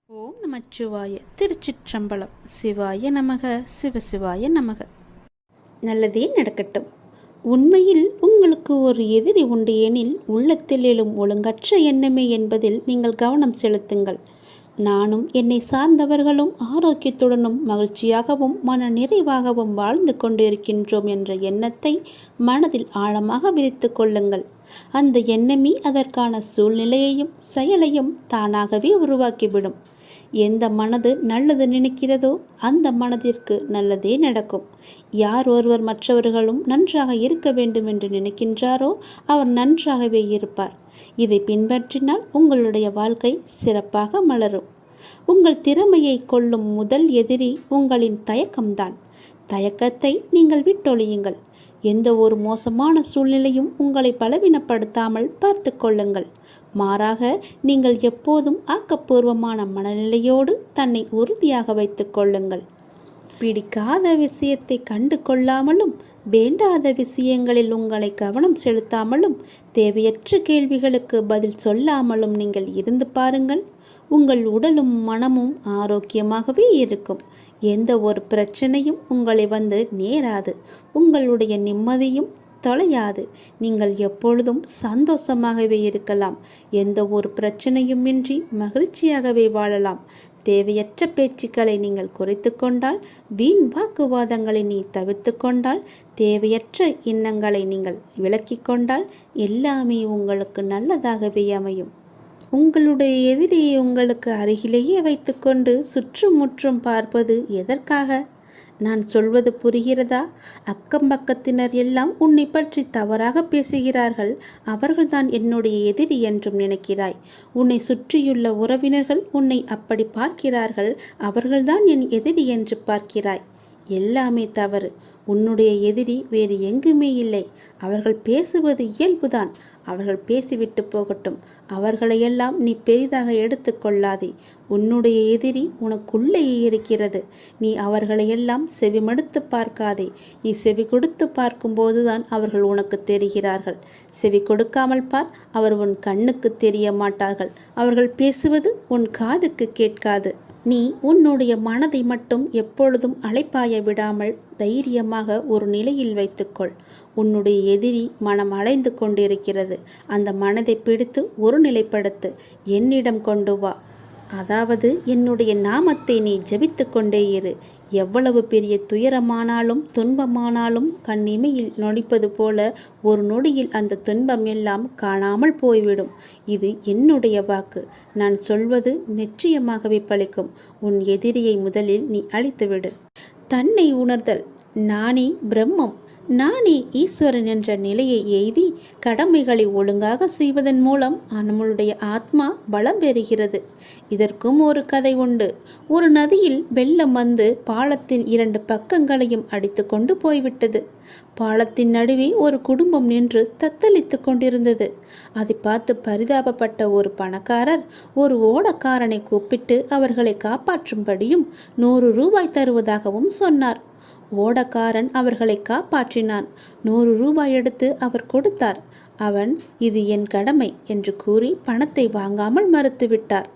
ஓம் நமச்சிவாய. திருச்சிற்றம்பலம். சிவாய நமக. சிவசிவாய நமக. நல்லதே நடக்கட்டும். உண்மையில் உங்களுக்கு ஒரு எதிரி உண்டு எனில் உள்ளத்தில் எழும் ஒழுங்கற்ற எண்ணமே என்பதில் நீங்கள் கவனம் செலுத்துங்கள். நானும் என்னை சார்ந்தவர்களும் ஆரோக்கியத்துடனும் மகிழ்ச்சியாகவும் மன நிறைவாகவும் வாழ்ந்து கொண்டிருக்கின்றோம் என்ற எண்ணத்தை மனதில் ஆழமாக விதித்து கொள்ளுங்கள். அந்த எண்ணமே அதற்கான சூழ்நிலையையும் செயலையும் தானாகவே உருவாக்கிவிடும். எந்த மனது நல்லது நினைக்கிறதோ அந்த மனதிற்கு நல்லதே நடக்கும். யார் ஒருவர் மற்றவர்களும் நன்றாக இருக்க வேண்டும் என்று நினைக்கின்றாரோ அவர் நன்றாகவே இருப்பார். இதை பின்பற்றினால் உங்களுடைய வாழ்க்கை சிறப்பாக மலரும். உங்கள் திறமையை கொல்லும் முதல் எதிரி உங்களின் தயக்கம்தான். தயக்கத்தை நீங்கள் விட்டொழியுங்கள். எந்த ஒரு மோசமான சூழ்நிலையும் உங்களை பலவீனப்படுத்தாமல் பார்த்து கொள்ளுங்கள். மாறாக நீங்கள் எப்போதும் ஆக்கப்பூர்வமான மனநிலையோடு தன்னை உறுதியாக வைத்துக் கொள்ளுங்கள். பிடிக்காத விஷயத்தை கண்டு கொள்ளாமலும் வேண்டாத விஷயங்களில் உங்களை கவனம் செலுத்தாமலும் தேவையற்ற கேள்விகளுக்கு பதில் சொல்லாமலும் நீங்கள் இருந்து பாருங்கள். உங்கள் உடலும் மனமும் ஆரோக்கியமாகவே இருக்கும். எந்த ஒரு பிரச்சனையும் உங்களை வந்து நேராது. உங்களுடைய நிம்மதியும் தொலையாது. நீங்கள் எப்பொழுதும் சந்தோஷமாகவே இருக்கலாம். எந்த ஒரு பிரச்சனையுமின்றி மகிழ்ச்சியாகவே வாழலாம். தேவையற்ற பேச்சுக்களை நீங்கள் குறைத்து கொண்டால், வீண் வாக்குவாதங்களை நீ தவிர்த்து கொண்டால், தேவையற்ற எண்ணங்களை நீங்கள் விலக்கி கொண்டால் எல்லாமே உங்களுக்கு நல்லதாகவே அமையும். உங்களுடைய எதிரியை உங்களுக்கு அருகிலேயே வைத்துக்கொண்டு சுற்றுமுற்றும் பார்ப்பது எதற்காக? நான் சொல்வது புரிகிறதா? அக்கம் பக்கத்தினர் எல்லாம் உன்னை பற்றி தவறாக பேசுகிறார்கள். அவர்கள்தான் என்னுடைய எதிரி என்றும் நினைக்கிறாய். உன்னை சுற்றியுள்ள உறவினர்கள் உன்னை அப்படி பார்க்கிறார்கள். அவர்கள்தான் என் எதிரி என்று பார்க்கிறாய். எல்லாமே தவறு. உன்னுடைய எதிரி வேறு எங்குமே இல்லை. அவர்கள் பேசுவது இயல்புதான். அவர்கள் பேசிவிட்டு போகட்டும். அவர்களையெல்லாம் நீ பெரிதாக எடுத்து கொள்ளாதே. உன்னுடைய எதிரி உனக்குள்ளேயே இருக்கிறது. நீ அவர்களையெல்லாம் செவிமடுத்து பார்க்காதே. நீ செவி கொடுத்து பார்க்கும்போதுதான் அவர்கள் உனக்கு தெரிகிறார்கள். செவி கொடுக்காமல் பார், அவர் உன் கண்ணுக்கு தெரிய மாட்டார்கள். அவர்கள் பேசுவது உன் காதுக்கு கேட்காது. நீ உன்னுடைய மனதை மட்டும் எப்பொழுதும் அலைப்பாய விடாமல் தைரியமாக ஒரு நிலையில் வைத்துக்கொள். உன்னுடைய எதிரி மனம் அலைந்து கொண்டிருக்கிறது. அந்த மனதை பிடித்து ஒரு நிலைப்படுத்து. என்னிடம் கொண்டு வா. அதாவது என்னுடைய நாமத்தை நீ ஜபித்து கொண்டே இரு. எவ்வளவு பெரிய துயரமானாலும் துன்பமானாலும் கண்ணிமையில் நொடிப்பது போல ஒரு நொடியில் அந்த துன்பம் எல்லாம் காணாமல் போய்விடும். இது என்னுடைய வாக்கு. நான் சொல்வது நிச்சயமாகவே பலிக்கும். உன் எதிரியை முதலில் நீ அழித்துவிடு. தன்னை உணர்தல். நானே பிரம்மம், நானே ஈஸ்வரன் என்ற நிலையை எய்தி கடமைகளை ஒழுங்காக செய்வதன் மூலம் நம்மளுடைய ஆத்மா பலம் பெறுகிறது. இதற்கும் ஒரு கதை உண்டு. ஒரு நதியில் வெள்ளம் வந்து பாலத்தின் 2 பக்கங்களையும் அடித்து கொண்டு போய்விட்டது. பாலத்தின் நடுவே ஒரு குடும்பம் நின்று தத்தளித்து கொண்டிருந்தது. அதை பார்த்து பரிதாபப்பட்ட ஒரு பணக்காரர் ஒரு ஓடக்காரனை கூப்பிட்டு அவர்களை காப்பாற்றும்படியும் 100 ரூபாய் தருவதாகவும் சொன்னார். ஓடக்காரன் அவர்களை காப்பாற்றினான். 100 ரூபாய் எடுத்து அவர் கொடுத்தார். அவன் இது என் கடமை என்று கூறி பணத்தை வாங்காமல் மறுத்துவிட்டார்.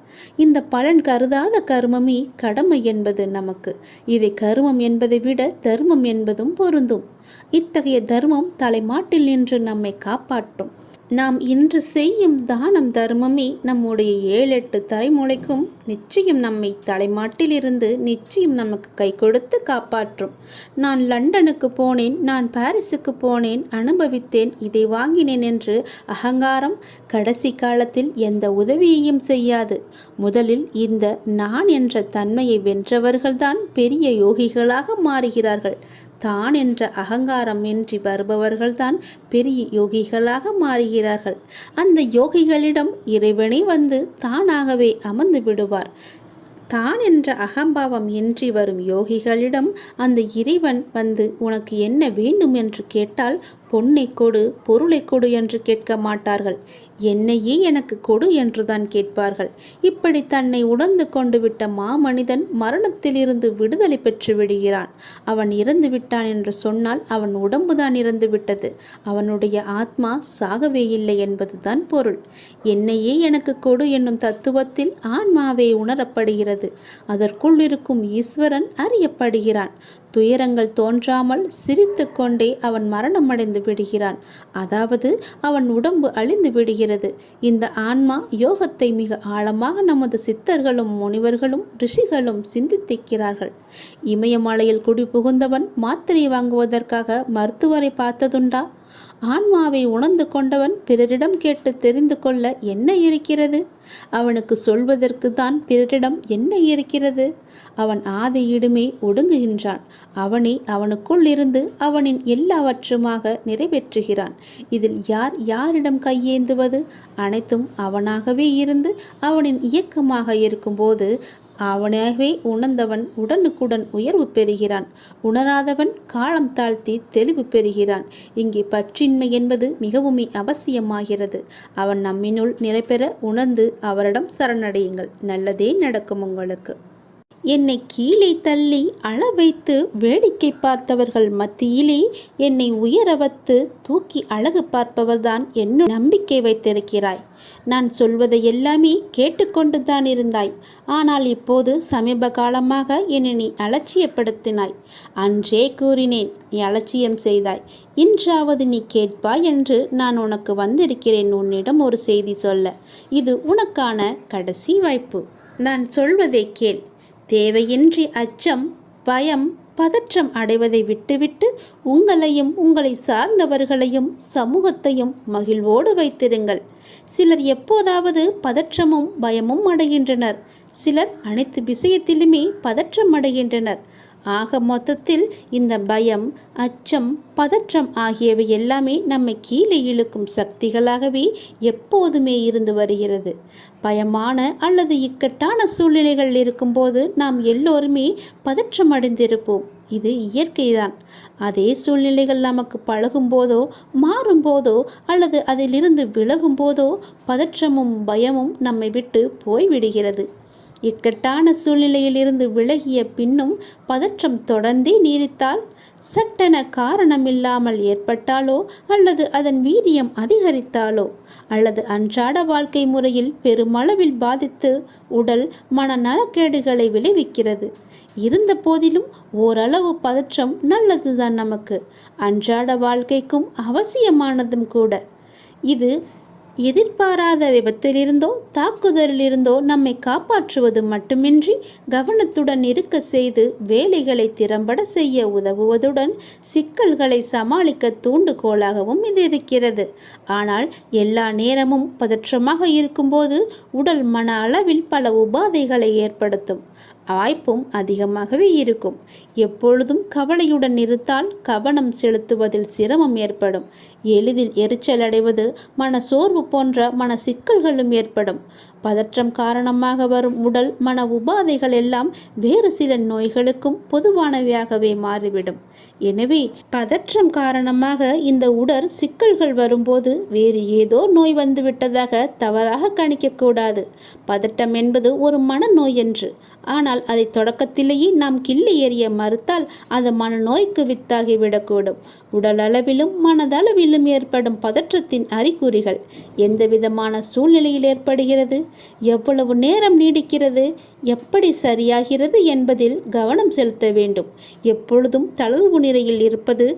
இந்த பலன் கருதாத கர்மமே கடமை என்பது நமக்கு. இதை கர்மம் என்பதை விட தர்மம் என்பதும் பொருந்தும். இத்தகைய தர்மம் தலைமாட்டில் நின்று நம்மை காப்பாற்றும். நாம் இன்று செய்யும் தானம் தர்மமே நம்முடைய 7-8 தலைமுறைக்கும் நிச்சயம் நம்மை தலைமாட்டில் இருந்து நிச்சயம் நமக்கு கை கொடுத்து காப்பாற்றும். நான் லண்டனுக்கு போனேன், நான் பாரிஸுக்கு போனேன், அனுபவித்தேன், இதை வாங்கினேன் என்று அகங்காரம் கடைசி காலத்தில் எந்த உதவியையும் செய்யாது. முதலில் இந்த நான் என்ற தன்மையை வென்றவர்கள்தான் பெரிய யோகிகளாக மாறுகிறார்கள். தான் என்ற அகங்காரம் இன்றி வருபவர்கள்தான் பெரிய யோகிகளாக மாறுகிறார்கள். அந்த யோகிகளிடம் இறைவனே வந்து தானாகவே அமர்ந்து விடுவார். தான் என்ற அகம்பாவம் இன்றி வரும் யோகிகளிடம் அந்த இறைவன் வந்து உனக்கு என்ன வேண்டும் என்று கேட்டால் பொன்னை கொடு, பொருளை கொடு என்று கேட்க மாட்டார்கள். என்னையே எனக்கு கொடு என்றுதான் கேட்பார்கள். இப்படி தன்னை உணர்ந்து கொண்டு விட்ட மாமனிதன் மரணத்திலிருந்து விடுதலை பெற்று விடுகிறான். அவன் இறந்து விட்டான் என்று சொன்னால் அவன் உடம்புதான் இறந்து விட்டது, அவனுடைய ஆத்மா சாகவே இல்லை என்பதுதான் பொருள். என்னையே எனக்கு கொடு என்னும் தத்துவத்தில் ஆன்மாவே உணரப்படுகிறது. அதற்குள் இருக்கும் ஈஸ்வரன் அறியப்படுகிறான். துயரங்கள் தோன்றாமல் சிரித்து கொண்டே அவன் மரணமடைந்து விடுகிறான். அதாவது அவன் உடம்பு அழிந்து விடுகிறது. இந்த ஆன்மா யோகத்தை மிக ஆழமாக நமது சித்தர்களும் முனிவர்களும் ரிஷிகளும் சிந்தித்திருக்கிறார்கள். இமயமலையில் குடி புகுந்தவன் மாத்திரை வாங்குவதற்காக மருத்துவரை பார்த்ததுண்டா? ஆன்மாவை உணர்ந்து கொண்டவன் பிறரிடம் கேட்டு தெரிந்து கொள்ள என்ன இருக்கிறது? அவனுக்கு சொல்வதற்கு தான் பிறரிடம் என்ன இருக்கிறது? அவன் ஆதியிடுமே ஒடுங்குகின்றான். அவனே அவனுக்குள் இருந்து அவனின் எல்லாவற்றுமாக நிறைவேற்றுகிறான். இதில் யார் யாரிடம் கையேந்துவது? அனைத்தும் அவனாகவே இருந்து அவனின் இயக்கமாக இருக்கும்போது அவனாகவே உணர்ந்தவன் உடனுக்குடன் உயர்வு பெறுகிறான். உணராதவன் காலம் தாழ்த்தி தெளிவு பெறுகிறான். இங்கே பற்றின்மை என்பது மிகவும் அவசியமாகிறது. அவன் நம்மினுள் நிறைபெற உணர்ந்து அவரிடம் சரணடையுங்கள். நல்லதே நடக்கும் உங்களுக்கு. என்னை கீழே தள்ளி அள வைத்து வேடிக்கை பார்த்தவர்கள் மத்தியிலே என்னை உயர வைத்து தூக்கி அழகு பார்ப்பவர்தான் என்ன நம்பிக்கை வைத்திருக்கிறாய். நான் சொல்வதை எல்லாமே கேட்டுக்கொண்டுதான் இருந்தாய். ஆனால் இப்போது சமீப காலமாக என்னை நீ அலட்சியப்படுத்தினாய். அன்றே கூறினேன், நீ அலட்சியம் செய்தாய். இன்றாவது நீ கேட்பாய் என்று நான் உனக்கு வந்திருக்கிறேன் உன்னிடம் ஒரு செய்தி சொல்ல. இது உனக்கான கடைசி வாய்ப்பு. நான் சொல்வதை கேள். தேவையின்றி அச்சம், பயம், பதற்றம் அடைவதை விட்டுவிட்டு உங்களையும் உங்களை சார்ந்தவர்களையும் சமூகத்தையும் மகிழ்வோடு வைத்திருங்கள். சிலர் எப்போதாவது பதற்றமும் பயமும் அடைகின்றனர். சிலர் அனைத்து விஷயத்திலுமே பதற்றம் அடைகின்றனர். ஆக மொத்தத்தில் இந்த பயம், அச்சம், பதற்றம் ஆகியவை எல்லாமே நம்மை கீழே இழுக்கும் சக்திகளாகவே எப்போதுமே இருந்து வருகிறது. பயமான அல்லது இக்கட்டான சூழ்நிலைகள் இருக்கும்போது நாம் எல்லோருமே பதற்றம் அடைந்திருப்போம். இது இயற்கைதான். அதே சூழ்நிலைகள் நமக்கு பழகும்போதோ மாறும்போதோ அல்லது அதிலிருந்து விலகும் போதோ பதற்றமும் பயமும் நம்மை விட்டு போய்விடுகிறது. இக்கட்டான சூழ்நிலையில் இருந்து விலகிய பின்னும் பதற்றம் தொடர்ந்தே நீடித்தால், சட்டென காரணமில்லாமல் ஏற்பட்டாலோ அல்லது அதன் வீரியம் அதிகரித்தாலோ அல்லது அன்றாட வாழ்க்கை முறையில் பெருமளவில் பாதித்து உடல் மன நலக்கேடுகளை விளைவிக்கிறது. இருந்த போதிலும் ஓரளவு பதற்றம் நல்லதுதான். நமக்கு அன்றாட வாழ்க்கைக்கும் அவசியமானதும் கூட. இது எதிர்பாராத விபத்திலிருந்தோ தாக்குதலிலிருந்தோ நம்மை காப்பாற்றுவது மட்டுமின்றி கவனத்துடன் இருக்க செய்து வேலைகளை திறம்பட செய்ய உதவுவதுடன் சிக்கல்களை சமாளிக்க தூண்டுகோலாகவும் இது இருக்கிறது. ஆனால் எல்லா நேரமும் பதற்றமாக இருக்கும்போது உடல் மன அளவில் பல உபாதைகளை ஏற்படுத்தும் வாய்ப்பும் அதிகமாகவே இருக்கும். எப்பொழுதும் கவலையுடன் இருந்தால் கவனம் செலுத்துவதில் சிரமம் ஏற்படும். எளிதில் எரிச்சல் அடைவது, மன சோர்வு போன்ற மன சிக்கல்களும் ஏற்படும். பதற்றம் காரணமாக வரும் உடல் மன உபாதைகள் எல்லாம் வேறு சில நோய்களுக்கும் பொதுவானவையாகவே மாறிவிடும். எனவே பதற்றம் காரணமாக இந்த உடல் சிக்கல்கள் வரும்போது வேறு ஏதோ நோய் வந்துவிட்டதாக தவறாக கணிக்கக்கூடாது. பதட்டம் என்பது ஒரு மனநோய் என்று. ஆனால் அதை தொடக்கத்திலேயே நாம் கிள்ளி எறிய மறுத்தால் அது மனநோய்க்கு வித்தாகிவிடக்கூடும். உடல் அளவிலும் மனதளவிலும் ஏற்படும் பதற்றத்தின் அறிகுறிகள் எந்த விதமான சூழ்நிலையில் ஏற்படுகிறது, எவ்வளவு நேரம் நீடிக்கிறது, எப்படி சரியாகிறது என்பதில் கவனம் செலுத்த வேண்டும். எப்பொழுதும் தளர்வு நிலையில் இருப்பது,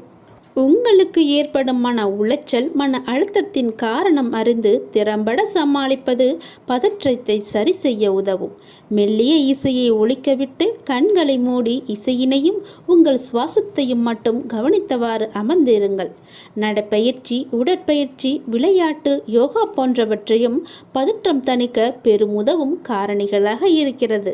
உங்களுக்கு ஏற்படும் மன உளைச்சல், மன அழுத்தத்தின் காரணம் அறிந்து திறம்பட சமாளிப்பது பதற்றத்தை சரி செய்ய உதவும். மெல்லிய இசையை ஒலிக்கவிட்டு கண்களை மூடி இசையினையும் உங்கள் சுவாசத்தையும் மட்டும் கவனித்தவாறு அமர்ந்திருங்கள். நடைப்பயிற்சி, உடற்பயிற்சி, விளையாட்டு, யோகா போன்றவற்றையும் பதற்றம் தணிக்க பெருமுதவும் காரணிகளாக இருக்கிறது.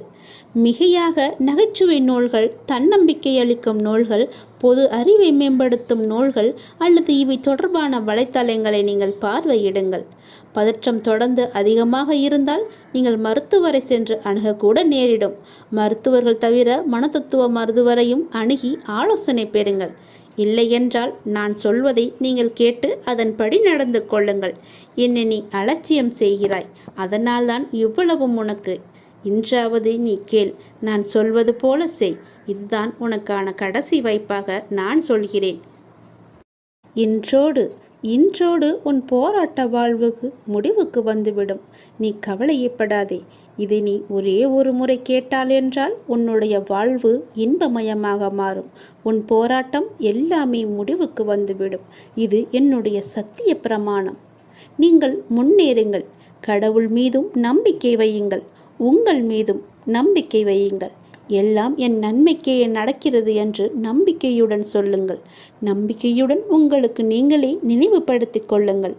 மிகையாக நகைச்சுவை நூல்கள், தன்னம்பிக்கை அளிக்கும் நூல்கள், பொது அறிவை மேம்படுத்தும் நூல்கள் அல்லது இவை தொடர்பான வலைத்தளங்களை நீங்கள் பார்வையிடுங்கள். பதற்றம் தொடர்ந்து அதிகமாக இருந்தால் நீங்கள் மருத்துவரை சென்று அணுகக்கூட நேரிடும். மருத்துவர்கள் தவிர மனத்தத்துவ மருத்துவரையும் அணுகி ஆலோசனை பெறுங்கள். இல்லையென்றால் நான் சொல்வதை நீங்கள் கேட்டு அதன்படி நடந்து கொள்ளுங்கள். என்னை நீ அலட்சியம் செய்கிறாய், அதனால்தான் இவ்வளவும் உனக்கு. இன்றாவது நீ கேள், நான் சொல்வது போல செய். இதுதான் உனக்கான கடைசி வாய்ப்பாக நான் சொல்கிறேன். இன்றோடு உன் போராட்ட வாழ்வுக்கு முடிவுக்கு வந்துவிடும். நீ கவலையப்படாதே. இதை நீ ஒரே ஒரு முறை கேட்டால் என்றால் உன்னுடைய வாழ்வு இன்பமயமாக மாறும். உன் போராட்டம் எல்லாமே முடிவுக்கு வந்துவிடும். இது என்னுடைய சத்திய பிரமாணம். நீங்கள் முன்னேறுங்கள். கடவுள் மீதும் நம்பிக்கை வையுங்கள். உங்கள் மீதும் நம்பிக்கை வையுங்கள். எல்லாம் என் நன்மைக்கே நடக்கிறது என்று நம்பிக்கையுடன் சொல்லுங்கள். நம்பிக்கையுடன் உங்களுக்கு நீங்களே நினைவுபடுத்திக் கொள்ளுங்கள்.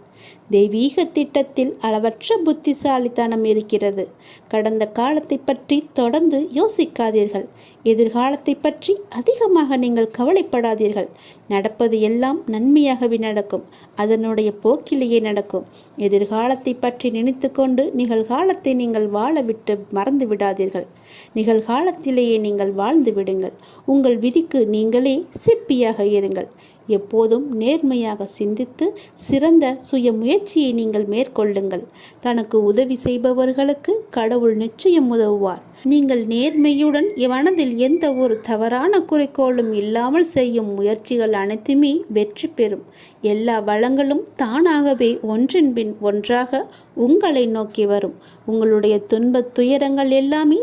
தெய்வீக திட்டத்தில் அளவற்ற புத்திசாலித்தனம் இருக்கிறது. கடந்த காலத்தை பற்றி தொடர்ந்து யோசிக்காதீர்கள். எதிர்காலத்தை பற்றி அதிகமாக நீங்கள் கவலைப்படாதீர்கள். நடப்பது எல்லாம் நன்மையாகவே நடக்கும். அதனுடைய போக்கிலேயே நடக்கும். எதிர்காலத்தை பற்றி நினைத்து கொண்டு நிகழ்காலத்தை நீங்கள் வாழ விட்டு மறந்து விடாதீர்கள். நிகழ்காலத்திலேயே நீங்கள் வாழ்ந்து விடுங்கள். உங்கள் விதிக்கு நீங்களே சிற்பியாக இருங்கள். எப்போதும் நேர்மையாக சிந்தித்து சிறந்த சுய முயற்சியை நீங்கள் மேற்கொள்ளுங்கள். தனக்கு உதவி செய்பவர்களுக்கு கடவுள் நிச்சயம் உதவுவார். நீங்கள் நேர்மையுடன் மனதில் எந்த ஒரு தவறான குறிக்கோளும் இல்லாமல் செய்யும் முயற்சிகள் அனைத்துமே வெற்றி பெறும். எல்லா வளங்களும் தானாகவே ஒன்றின் பின் ஒன்றாக உங்களை நோக்கி வரும். உங்களுடைய துன்பத் துயரங்கள் எல்லாமே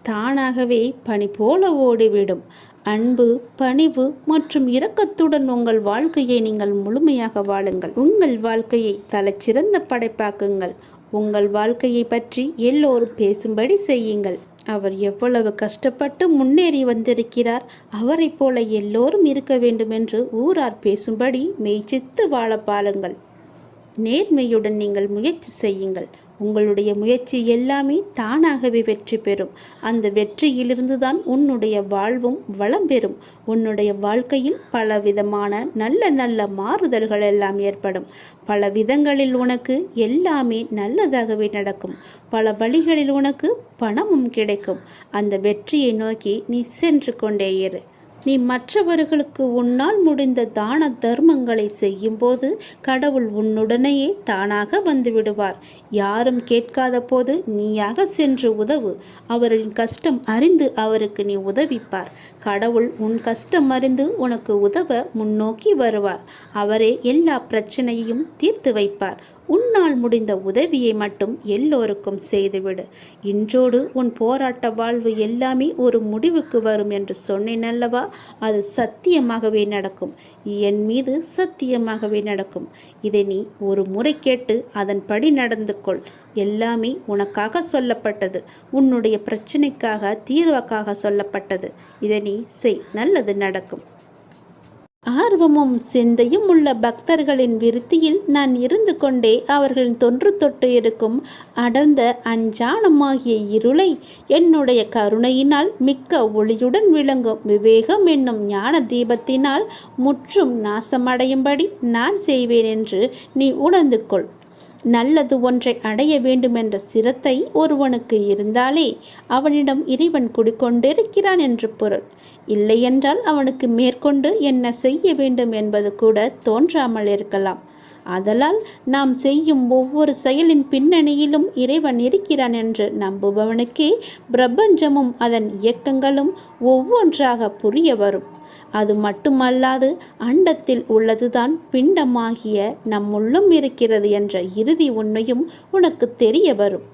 தானாகவே பனி போல ஓடிவிடும். அன்பு, பணிவு மற்றும் இரக்கத்துடன் உங்கள் வாழ்க்கையை நீங்கள் முழுமையாக வாழுங்கள். உங்கள் வாழ்க்கையை தலைச்சிறந்த படைப்பாக்குங்கள். உங்கள் வாழ்க்கையை பற்றி எல்லோரும் பேசும்படி செய்யுங்கள். அவர் எவ்வளவு கஷ்டப்பட்டு முன்னேறி வந்திருக்கிறார், அவரை போல எல்லோரும் இருக்க வேண்டும் என்று ஊரார் பேசும்படி மெய்ச்சித்து வாழ பாருங்கள். நேர்மையுடன் நீங்கள் முயற்சி செய்யுங்கள். உங்களுடைய முயற்சி எல்லாமே தானாகவே வெற்றி பெறும். அந்த வெற்றியிலிருந்து தான் உன்னுடைய வாழ்வும் வளம் பெறும். உன்னுடைய வாழ்க்கையில் பலவிதமான நல்ல நல்ல மாறுதல்கள் எல்லாம் ஏற்படும். பல விதங்களில் உனக்கு எல்லாமே நல்லதாகவே நடக்கும். பல வழிகளில் உனக்கு பணமும் கிடைக்கும். அந்த வெற்றியை நோக்கி நீ சென்று கொண்டே இரு. நீ மற்றவர்களுக்கு உன்னால் முடிந்த தான தர்மங்களை செய்யும்போது கடவுள் உன்னுடனேயே தானாக வந்து விடுவார். யாரும் கேட்காத போது நீயாக சென்று உதவு. அவரின் கஷ்டம் அறிந்து அவருக்கு நீ உதவிப்பார். கடவுள் உன் கஷ்டம் அறிந்து உனக்கு உதவ முன்னோக்கி வருவார். அவரே எல்லா பிரச்சனையையும் தீர்த்து வைப்பார். உன்னால் முடிந்த உதவியை மட்டும் எல்லோருக்கும் செய்துவிடு. இன்றோடு உன் போராட்ட வாழ்வு எல்லாமே ஒரு முடிவுக்கு வரும் என்று சொன்னேன் அல்லவா? அது சத்தியமாகவே நடக்கும். என் மீது சத்தியமாகவே நடக்கும். இதை நீ ஒரு முறை கேட்டு அதன்படி நடந்து கொள். எல்லாமே உனக்காக சொல்லப்பட்டது. உன்னுடைய பிரச்சனைக்காக, தீர்வுக்காக சொல்லப்பட்டது. இதை நீ செய், நல்லது நடக்கும். ஆர்வமும் சிந்தையும் உள்ள பக்தர்களின் விருத்தியில் நான் இருந்து கொண்டே அவர்களின் தொன்று தொட்டு இருக்கும் அடர்ந்த அஞ்ஞானமாகிய இருளை என்னுடைய கருணையினால் மிக்க ஒளியுடன் விளங்கும் விவேகம் என்னும் ஞான தீபத்தினால் முற்றும் நாசமடையும்படி நான் செய்வேன் என்று நீ உணர்ந்து கொள். நல்லது ஒன்றை அடைய வேண்டுமென்ற சிரத்தை ஒருவனுக்கு இருந்தாலே அவனிடம் இறைவன் குடிக்கொண்டிருக்கிறான் என்று பொருள். இல்லையென்றால் அவனுக்கு மேற்கொண்டு என்ன செய்ய வேண்டும் என்பது கூட தோன்றாமல் இருக்கலாம். ஆதலால் நாம் செய்யும் ஒவ்வொரு செயலின் பின்னணியிலும் இறைவன் இருக்கிறான் என்று நம்புபவனுக்கே பிரபஞ்சமும் அதன் இயக்கங்களும் ஒவ்வொன்றாக புரிய வரும். அது மட்டுமல்லாது அண்டத்தில் உள்ளதுதான் பிண்டமாகிய நம்முள்ளும் இருக்கிறது என்ற இறுதி உண்மையும் உனக்கு தெரிய வரும்.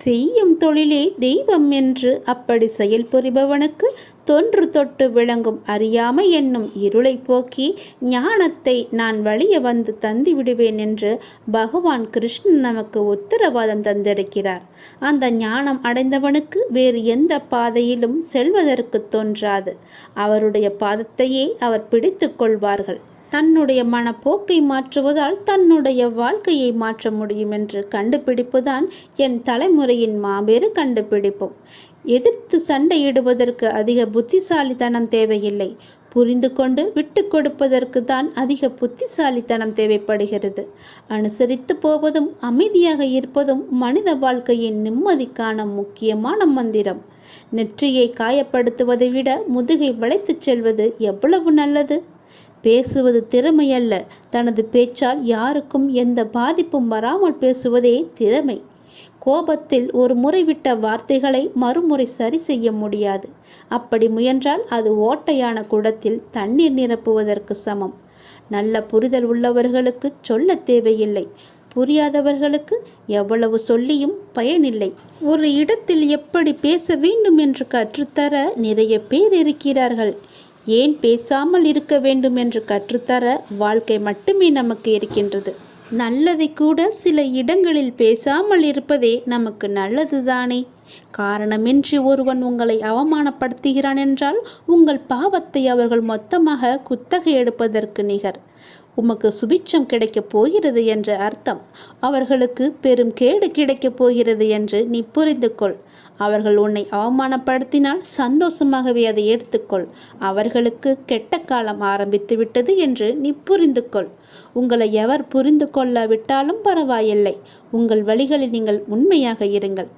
செய்யும் தொழிலே தெய்வம் என்று அப்படி செயல்புரிபவனுக்கு தொன்று தொட்டு விளங்கும் அறியாமை என்னும் இருளை போக்கி ஞானத்தை நான் வழிய வந்து தந்து விடுவேன் என்று பகவான் கிருஷ்ணன் நமக்கு உத்தரவாதம் தந்திருக்கிறார். அந்த ஞானம் அடைந்தவனுக்கு வேறு எந்த பாதையிலும் செல்வதற்கு தோன்றாது. அவருடைய பாதத்தையே அவர் பிடித்து கொள்வார்கள். தன்னுடைய மனப்போக்கை மாற்றுவதால் தன்னுடைய வாழ்க்கையை மாற்ற முடியும் என்று கண்டுபிடிப்புதான் என் தலைமுறையின் மாபெரும் கண்டுபிடிப்பும். எதிர்த்து சண்டையிடுவதற்கு அதிக புத்திசாலித்தனம் தேவையில்லை. புரிந்து கொண்டு விட்டு கொடுப்பதற்கு தான் அதிக புத்திசாலித்தனம் தேவைப்படுகிறது. அனுசரித்து போவதும் அமைதியாக இருப்பதும் மனித வாழ்க்கையின் நிம்மதிக்கான முக்கியமான மந்திரம். நெற்றியை காயப்படுத்துவதை விட முதுகை வளைத்துச் செல்வது எவ்வளவு நல்லது. பேசுவது திறமை அல்ல, தனது பேச்சால் யாருக்கும் எந்த பாதிப்பும் வராமல் பேசுவதே திறமை. கோபத்தில் ஒரு முறை விட்ட வார்த்தைகளை மறுமுறை சரி செய்ய முடியாது. அப்படி முயன்றால் அது ஓட்டையான குடத்தில் தண்ணீர் நிரப்புவதற்கு சமம். நல்ல புரிதல் உள்ளவர்களுக்கு சொல்ல தேவையில்லை. புரியாதவர்களுக்கு எவ்வளவு சொல்லியும் பயனில்லை. ஒரு இடத்தில் எப்படி பேச வேண்டும் என்று கற்றுத்தர நிறைய பேர் இருக்கிறார்கள். ஏன் பேசாமல் இருக்க வேண்டும் என்று கற்றுத்தர வாழ்க்கை மட்டுமே நமக்கு இருக்கின்றது. நல்லதை கூட சில இடங்களில் பேசாமல் இருப்பதே நமக்கு நல்லதுதானே. காரணமின்றி ஒருவன் உங்களை அவமானப்படுத்துகிறான் என்றால் உங்கள் பாவத்தை அவர்கள் மொத்தமாக குத்தகை எடுப்பதற்கு நிகர். உமக்கு சுபிட்சம் கிடைக்கப் போகிறது என்ற அர்த்தம். அவர்களுக்கு பெரும் கேடு கிடைக்கப் போகிறது என்று நீ புரிந்து கொள். அவர்கள் உன்னை அவமானப்படுத்தினால் சந்தோஷமாகவே அதை எடுத்துக்கொள். அவர்களுக்கு கெட்ட காலம் ஆரம்பித்து விட்டது என்று நீ புரிந்து கொள். உங்களை எவர் புரிந்து கொள்ளாவிட்டாலும் பரவாயில்லை. உங்கள் வழிகளில் நீங்கள் உண்மையாக இருங்கள்.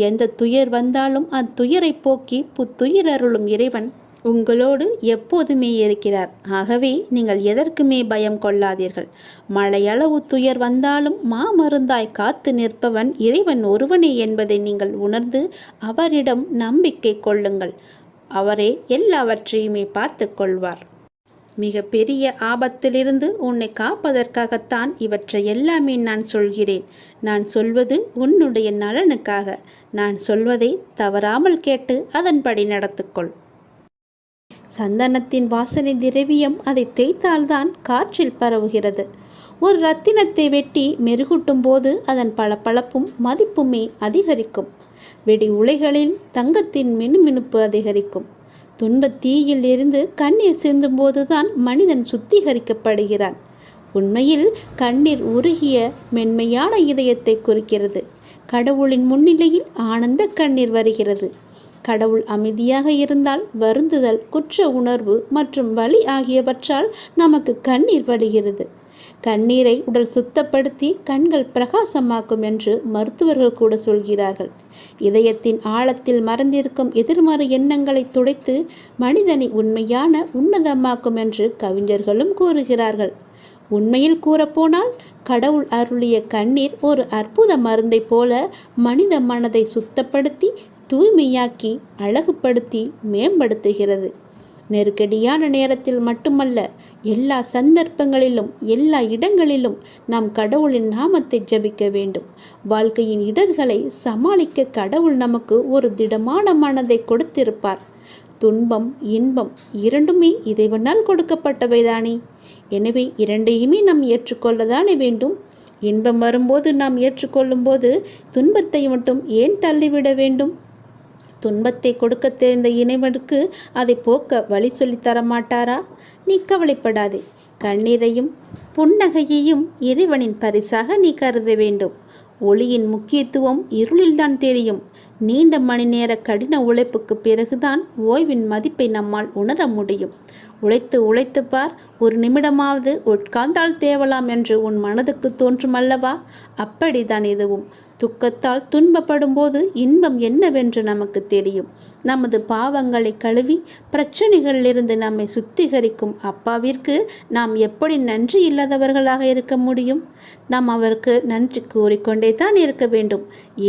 எந்த துயர் வந்தாலும் அத்துயரை போக்கி புத்துயிர் அருளும் இறைவன் உங்களோடு எப்போதுமே இருக்கிறார். ஆகவே நீங்கள் எதற்குமே பயம் கொள்ளாதீர்கள். மழையளவு துயர் வந்தாலும் மாமருந்தாய் காத்து நிற்பவன் இறைவன் ஒருவனே என்பதை நீங்கள் உணர்ந்து அவரிடம் நம்பிக்கை கொள்ளுங்கள். அவரே எல்லாவற்றையுமே பார்த்து கொள்வார். மிக பெரிய ஆபத்திலிருந்து உன்னை காப்பதற்காகத்தான் இவற்றை எல்லாமே நான் சொல்கிறேன். நான் சொல்வது உன்னுடைய நலனுக்காக. நான் சொல்வதை தவறாமல் கேட்டு அதன்படி நடத்துக்கொள். சந்தனத்தின் வாசனை திரவியம் அதை தேய்த்தால்தான் காற்றில் பரவுகிறது. ஒரு ரத்தினத்தை வெட்டி மெருகூட்டும் போது அதன் பளபளப்பும் மதிப்புமே அதிகரிக்கும். வெடி உலைகளில் தங்கத்தின் மினுமினுப்பு அதிகரிக்கும். துன்பத் தீயில் இருந்து கண்ணீர் சிந்தும் போதுதான் மனிதன் சுத்திகரிக்கப்படுகிறான். உண்மையில் கண்ணீர் உருகிய மென்மையான இதயத்தை குறிக்கிறது. கடவுளின் முன்னிலையில் ஆனந்த கண்ணீர் வருகிறது. கடவுள் அமைதியாக இருந்தால் வருந்துதல், குற்ற உணர்வு மற்றும் வலி ஆகியவற்றால் நமக்கு கண்ணீர் வழிகிறது. கண்ணீரை உடல் சுத்தப்படுத்தி கண்கள் பிரகாசமாக்கும் என்று மருத்துவர்கள் கூட சொல்கிறார்கள். இதயத்தின் ஆழத்தில் மறைந்திருக்கும் எதிர்மறை எண்ணங்களை துடைத்து மனிதனை உண்மையான உன்னதமாக்கும் என்று கவிஞர்களும் கூறுகிறார்கள். உண்மையில் கூறப்போனால் கடவுள் அருளிய கண்ணீர் ஒரு அற்புத மருந்தை போல மனித மனதை சுத்தப்படுத்தி தூய்மையாக்கி அழகுபடுத்தி மேம்படுத்துகிறது. நெருக்கடியான நேரத்தில் மட்டுமல்ல, எல்லா சந்தர்ப்பங்களிலும் எல்லா இடங்களிலும் நாம் கடவுளின் நாமத்தை ஜபிக்க வேண்டும். வாழ்க்கையின் இடர்களை சமாளிக்க கடவுள் நமக்கு ஒரு திடமான மனதை கொடுத்திருப்பார். துன்பம் இன்பம் இரண்டுமே இறைவனால் கொடுக்கப்பட்டவைதானே. எனவே இரண்டையுமே நாம் ஏற்றுக்கொள்ளதானே வேண்டும். இன்பம் வரும்போது நாம் ஏற்றுக்கொள்ளும் போது துன்பத்தை மட்டும் ஏன் தள்ளிவிட வேண்டும்? துன்பத்தை கொடுக்க தெரிந்த இறைவனுக்கு அதை போக்க வழி சொல்லித்தர மாட்டாரா? நீ கவலைப்படாதே. கண்ணீரையும் புன்னகையையும் இறைவனின் பரிசாக நீ கருத வேண்டும். ஒளியின் முக்கியத்துவம் இருளில்தான் தெரியும். நீண்ட மணி நேர கடின உழைப்புக்கு பிறகுதான் ஓய்வின் மதிப்பை நம்மால் உணர முடியும். உழைத்து உழைத்து பார், ஒரு நிமிடமாவது உட்கார்ந்தால் தேவலாம் என்று உன் மனதுக்கு தோன்றும் அல்லவா? அப்படித்தான் இதுவும். துக்கத்தால் துன்பப்படும் போது இன்பம் என்னவென்று நமக்கு தெரியும். நமது பாவங்களை கழுவி பிரச்சனைகளிலிருந்து நம்மை சுத்திகரிக்கும் அப்பாவிற்கு நாம் எப்படி நன்றி இல்லாதவர்களாக இருக்க முடியும்? நாம் அவருக்கு நன்றி கூறிக்கொண்டே தான் இருக்க வேண்டும்.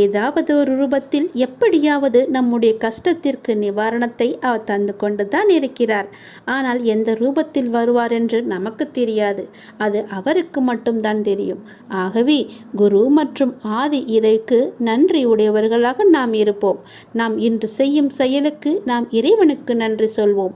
ஏதாவது ஒரு ரூபத்தில் எப்படியாவது நம்முடைய கஷ்டத்திற்கு நிவாரணத்தை அவர் தந்து கொண்டு தான் இருக்கிறார். ஆனால் எந்த ரூபத்தில் வருவார் என்று நமக்கு தெரியாது. அது அவருக்கு மட்டும்தான் தெரியும். ஆகவே குரு மற்றும் ஆதி இறைக்கு நன்றி உடையவர்களாக நாம் இருப்போம். நாம் இன்று செய்யும் செயலுக்கு நாம் இறைவனுக்கு நன்றி சொல்வோம்.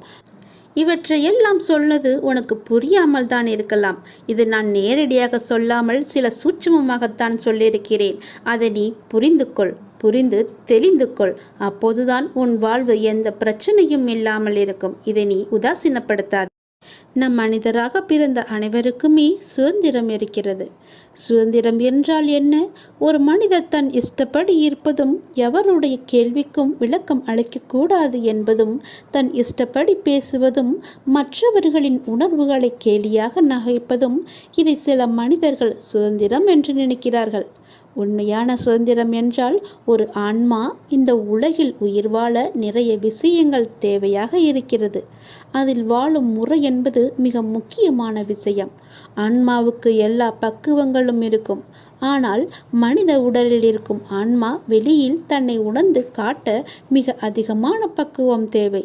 இவற்றையெல்லாம் சொன்னது உனக்கு புரியாமல் தான் இருக்கலாம். இது நான் நேரடியாக சொல்லாமல் சில சூட்சுமமாகத்தான் சொல்லியிருக்கிறேன். அதை நீ புரிந்து தெளிந்து கொள். அப்போதுதான் உன் வாழ்வு எந்த பிரச்சனையும் இல்லாமல் இருக்கும். இதை நீ உதாசீனப்படுத்தாது. நம் மனிதராக பிறந்த அனைவருக்குமே சுதந்திரம் இருக்கிறது. சுதந்திரம் என்றால் என்ன? ஒரு மனிதர் தன் இஷ்டப்படி இருப்பதும், எவருடைய கேள்விக்கும் விளக்கம் அளிக்கக்கூடாது என்பதும், தன் இஷ்டப்படி பேசுவதும், மற்றவர்களின் உணர்வுகளை கேலியாக நகைப்பதும், இதை சில மனிதர்கள் சுதந்திரம் என்று நினைக்கிறார்கள். உண்மையான சுதந்திரம் என்றால் ஒரு ஆன்மா இந்த உலகில் உயிர் வாழ நிறைய விஷயங்கள் தேவையாக இருக்கிறது. அதில் வாழும் முறை என்பது மிக முக்கியமான விஷயம். ஆன்மாவுக்கு எல்லா பக்குவங்களும் இருக்கும். ஆனால் மனித உடலில் இருக்கும் ஆன்மா வெளியில் தன்னை உணர்ந்து காட்ட மிக அதிகமான பக்குவம் தேவை.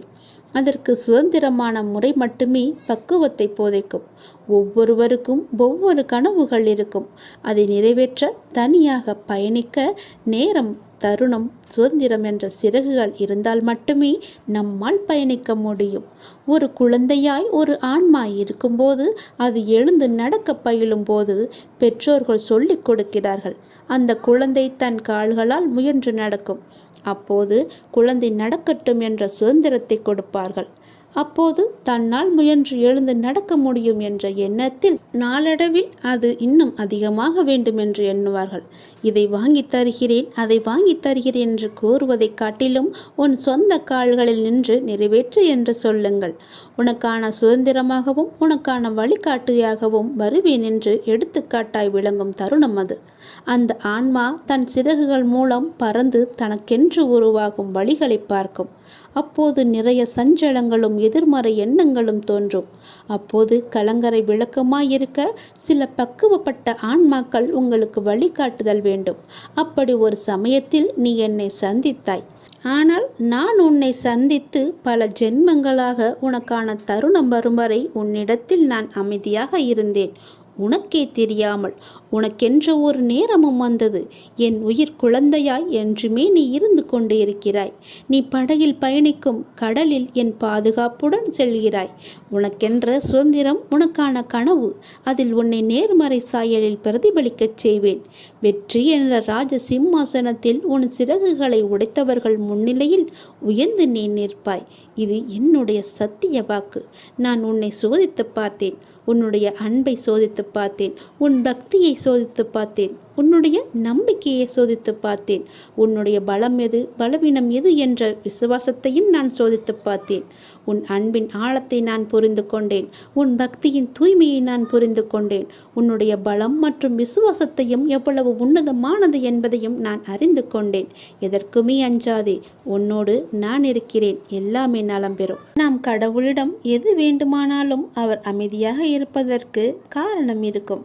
அதற்கு சுதந்திரமான முறை மட்டுமே பக்குவத்தை போதைக்கும். ஒவ்வொருவருக்கும் ஒவ்வொரு கனவுகள் இருக்கும். அதை நிறைவேற்ற தனியாக பயணிக்க நேரம், தருணம், சுதந்திரம் என்ற சிறகுகள் இருந்தால் மட்டுமே நம்மால் பயணிக்க முடியும். ஒரு குழந்தையாய் ஒரு ஆன்மா இருக்கும்போது, அது எழுந்து நடக்க பயிலும் போது பெற்றோர்கள் சொல்லிக் கொடுக்கிறார்கள். அந்த குழந்தை தன் கால்களால் முயன்று நடக்கும். அப்போது குழந்தை நடக்கட்டும் என்ற சுதந்திரத்தை கொடுப்பார்கள். அப்போது தன்னால் முயன்று எழுந்து நடக்க முடியும் என்ற எண்ணத்தில் நாளடைவில் அது இன்னும் அதிகமாக வேண்டும் என்று எண்ணுவார்கள். இதை வாங்கி தருகிறேன், அதை வாங்கி தருகிறேன் என்று கூறுவதை காட்டிலும் உன் சொந்த கால்களில் நின்று நிறைவேற்று என்று சொல்லுங்கள். உனக்கான சுதந்திரமாகவும் உனக்கான வழிகாட்டியாகவும் வருவேன் என்று எடுத்துக்காட்டாய் விளங்கும் தருணம் அது. அந்த ஆன்மா தன் சிறகுகள் மூலம் பறந்து தனக்கென்று உருவாகும் வழிகளை பார்க்கும். அப்போது நிறைய சஞ்சலங்களும் எதிர்மறை எண்ணங்களும் தோன்றும். அப்போது கலங்கரை விளக்கமாயிருக்க சில பக்குவப்பட்ட ஆன்மாக்கள் உங்களுக்கு வழிகாட்டுதல் வேண்டும். அப்படி ஒரு சமயத்தில் நீ என்னை சந்தித்தாய். ஆனால் நான் உன்னை சந்தித்து பல ஜென்மங்களாக உனக்கான தருணம் வரும் வரை உன்னிடத்தில் நான் அமைதியாக இருந்தேன். உனக்கே தெரியாமல் உனக்கென்ற ஒரு நேரமும் வந்தது. என் உயிர் குழந்தையாய் என்றுமே நீ இருந்து கொண்டு இருக்கிறாய். நீ படகில் பயணிக்கும் கடலில் என் பாதுகாப்புடன் செல்கிறாய். உனக்கென்ற சுதந்திரம், உனக்கான கனவு. அதில் உன்னை நேர்மறை சாயலில் பிரதிபலிக்கச் செய்வேன். வெற்றி என்ற ராஜ சிம்மாசனத்தில் உன் சிறகுகளை உடைத்தவர்கள் முன்னிலையில் உயர்ந்து நீ நிற்பாய். இது என்னுடைய சத்திய வாக்கு. நான் உன்னை சோதித்து பார்த்தேன். உன்னுடைய அன்பை சோதித்து பார்த்தேன். உன் பக்தியை சோதித்து பார்த்தேன். உன்னுடைய நம்பிக்கையை சோதித்து பார்த்தேன். உன்னுடைய பலம் எது, பலவீனம் எது என்ற விசுவாசத்தையும் நான் சோதித்து பார்த்தேன். உன் அன்பின் ஆழத்தை நான் புரிந்து கொண்டேன். உன் பக்தியின் தூய்மையை நான் புரிந்து கொண்டேன். உன்னுடைய பலம் மற்றும் விசுவாசத்தையும் எவ்வளவு உன்னதமானது என்பதையும் நான் அறிந்து கொண்டேன். எதற்குமே அஞ்சாதே, உன்னோடு நான் இருக்கிறேன். எல்லாமே நலம் பெறும். நாம் கடவுளிடம் எது வேண்டுமானாலும் அவர் அமைதியாக இருப்பதற்கு காரணம் இருக்கும்.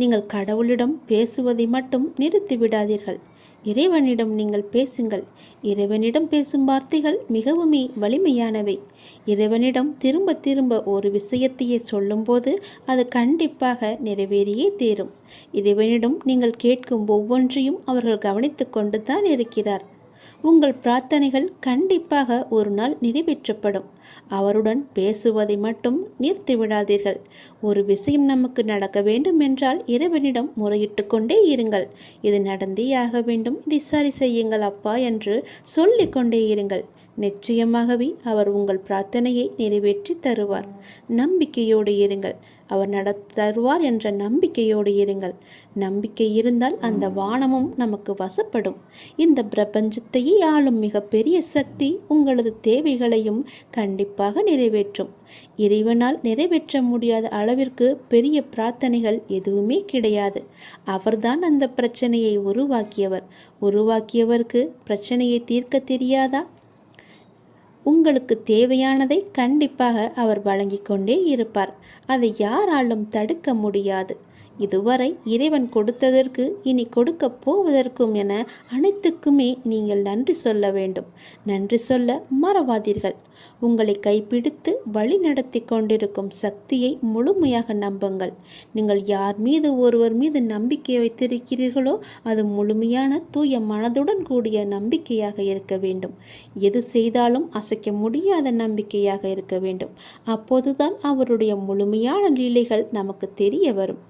நீங்கள் கடவுளிடம் பேசுவதை மட்டும் நிறுத்திவிடாதீர்கள். இறைவனிடம் நீங்கள் பேசுங்கள். இறைவனிடம் பேசும் வார்த்தைகள் மிகவுமே வலிமையானவை. இறைவனிடம் திரும்ப திரும்ப ஒரு விஷயத்தையே சொல்லும்போது அது கண்டிப்பாக நிறைவேறியே தீரும். இறைவனிடம் நீங்கள் கேட்கும் ஒவ்வொன்றையும் அவர்கள் கவனித்து கொண்டு தான் இருக்கிறார். உங்கள் பிரார்த்தனைகள் கண்டிப்பாக ஒரு நாள் நிறைவேற்றப்படும். அவருடன் பேசுவதை மட்டும் நிறுத்திவிடாதீர்கள். ஒரு விஷயம் நமக்கு நடக்க வேண்டும் என்றால் இறைவனிடம் முறையிட்டு கொண்டே இருங்கள். இது நடந்தே ஆக வேண்டும், இதை சரி செய்யுங்கள் அப்பா என்று சொல்லிக் கொண்டே இருங்கள். நிச்சயமாகவே அவர் உங்கள் பிரார்த்தனையை நிறைவேற்றி தருவார். நம்பிக்கையோடு இருங்கள். அவர் தருவார் என்ற நம்பிக்கையோடு இருங்கள். நம்பிக்கை இருந்தால் அந்த வானமும் நமக்கு வசப்படும். இந்த பிரபஞ்சத்தையே ஆளும் மிகப்பெரிய சக்தி உங்களது தேவைகளையும் கண்டிப்பாக நிறைவேற்றும். இறைவனால் நிறைவேற்ற முடியாத அளவிற்கு பெரிய பிரார்த்தனைகள் எதுவுமே கிடையாது. அவர்தான் அந்த பிரச்சனையை உருவாக்கியவர். உருவாக்கியவருக்கு பிரச்சனையை தீர்க்க தெரியாதா? உங்களுக்கு தேவையானதை கண்டிப்பாக அவர் வழங்கிக் கொண்டே இருப்பார். அதை யாராலும் தடுக்க முடியாது. இதுவரை இறைவன் கொடுத்ததற்கு இனி கொடுக்க போவதற்கும் என அனைத்துக்குமே நீங்கள் நன்றி சொல்ல வேண்டும். நன்றி சொல்ல மறவாதீர்கள். உங்களை கைப்பிடித்து வழி நடத்தி கொண்டிருக்கும் சக்தியை முழுமையாக நம்புங்கள். நீங்கள் யார் மீது ஒருவர் மீது நம்பிக்கை வைத்திருக்கிறீர்களோ அது முழுமையான தூய மனதுடன் கூடிய நம்பிக்கையாக இருக்க வேண்டும். எது செய்தாலும் அசைக்க முடியாத நம்பிக்கையாக இருக்க வேண்டும். அப்போதுதான் அவருடைய முழுமையான லீலைகள் நமக்கு தெரிய வரும்.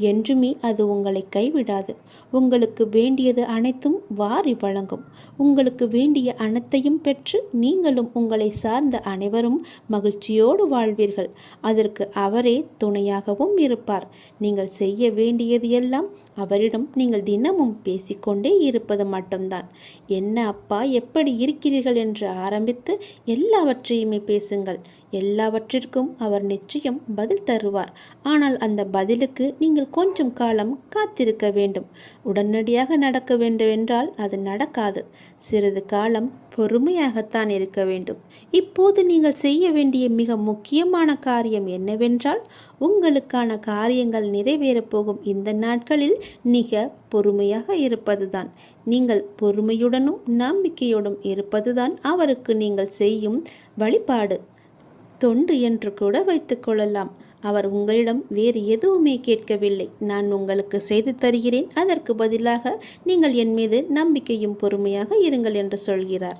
என்றுமே அது உங்களை கைவிடாது. உங்களுக்கு வேண்டியது அனைத்தும் வாரி வழங்கும். உங்களுக்கு வேண்டிய அனைத்தையும் பெற்று நீங்களும் உங்களை சார்ந்த அனைவரும் மகிழ்ச்சியோடு வாழ்வீர்கள். அதற்கு அவரே துணையாகவும் இருப்பார். நீங்கள் செய்ய வேண்டியது எல்லாம் அவரிடம் நீங்கள் தினமும் பேசிக்கொண்டே இருப்பது மட்டும்தான். என்ன அப்பா, எப்படி இருக்கிறீர்கள் என்று ஆரம்பித்து எல்லாவற்றையுமே பேசுங்கள். எல்லாவற்றிற்கும் அவர் நிச்சயம் பதில் தருவார். ஆனால் அந்த பதிலுக்கு நீங்கள் நீங்கள் கொஞ்சம் காலம் காத்திருக்க வேண்டும். உடனடியாக நடக்க வேண்டுமென்றால் அது நடக்காது. சிறிது காலம் பொறுமையாகத்தான் இருக்க வேண்டும். இப்போது நீங்கள் செய்ய வேண்டிய மிக முக்கியமான காரியம் என்னவென்றால், உங்களுக்கான காரியங்கள் நிறைவேறப் போகும் இந்த நாட்களில் மிக பொறுமையாக இருப்பதுதான். நீங்கள் பொறுமையுடனும் நம்பிக்கையுடன் இருப்பதுதான் அவருக்கு நீங்கள் செய்யும் வழிபாடு, தொண்டு என்று கூட வைத்துக் கொள்ளலாம். அவர் உங்களிடம் வேறு எதுவுமே கேட்கவில்லை. நான் உங்களுக்கு செய்து தருகிறேன், அதற்கு பதிலாக நீங்கள் என் மீது நம்பிக்கையும் பொறுமையாக இருங்கள் என்று சொல்கிறார்.